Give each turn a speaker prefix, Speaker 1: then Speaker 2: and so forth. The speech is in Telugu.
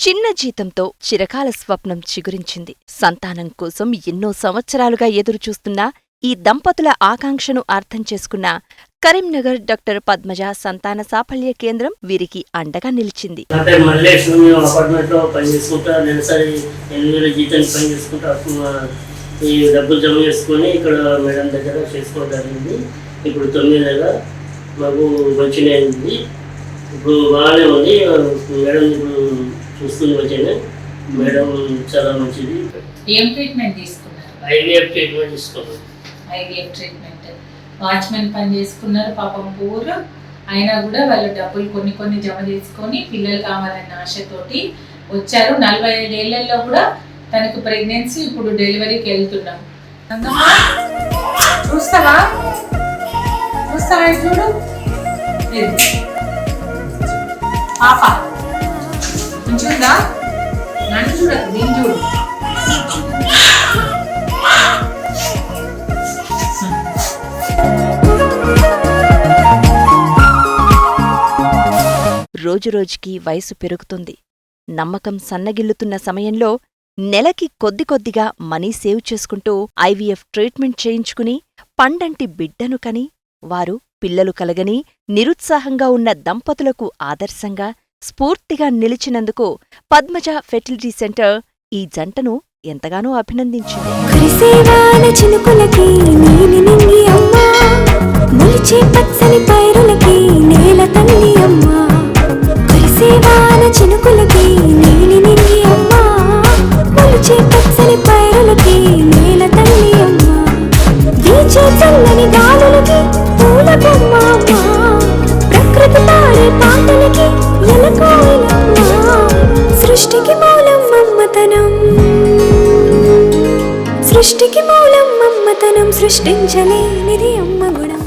Speaker 1: చిన్న జీతంతో చిరకాల స్వప్నం చిగురించింది. సంతానం కోసం ఎన్నో సంవత్సరాలుగా ఎదురుచూస్తున్న ఈ దంపతుల ఆకాంక్షను అర్థం చేసుకున్న కరీంనగర్ డాక్టర్ పద్మజ సంతాన సాఫల్య కేంద్రం వీరికి అండగా నిలిచింది.
Speaker 2: డబ్బులు జమ చేసుకొని ఇక్కడ మేడం దగ్గర చేసుకోవడం జరిగింది. ఇప్పుడు 9 నెలల మాకు మంచిగా అయింది. ఇప్పుడు బాగానే ఉంది. మేడం ఇప్పుడు చూస్తుంది మంచిగా. మేడం చాలా మంచిది.
Speaker 3: ఏం ట్రీట్మెంట్ తీసుకున్నారు?
Speaker 2: ఐవీఎఫ్ ట్రీట్మెంట్ తీసుకున్నారు.
Speaker 3: IVF treatment. వాచ్మెన్ పని చేసుకున్నారు పాపం పూర్. అయినా కూడా వాళ్ళు డబ్బులు కొన్ని జమ చేసుకొని పిల్లలు కావాలన్న ఆశతోటి వచ్చారు. 45 ఏళ్లలో కూడా తనకు ప్రెగ్నెన్సీ, ఇప్పుడు డెలివరీకి వెళ్తున్నాం. చూస్తావా చూడు పాప మంచిగా నన్ను చూడదు, దీన్ని చూడు.
Speaker 1: రోజురోజుకి వయసు పెరుగుతుంది. నమ్మకం సన్నగిల్లుతున్న సమయంలో నెలకి కొద్దిగా మనీ సేవ్ చేసుకుంటూ ఐవీఎఫ్ ట్రీట్మెంట్ చేయించుకుని పండంటి బిడ్డను కని వారు పిల్లలు కలగని నిరుత్సాహంగా ఉన్న దంపతులకు ఆదర్శంగా, స్ఫూర్తిగా నిలిచినందుకు పద్మజ ఫెర్టిలిటీ సెంటర్ ఈ జంటను ఎంతగానో అభినందించింది.
Speaker 4: సృష్టికి మూలం మమ్మతనం, సృష్టించలేనిది అమ్మ గుణం.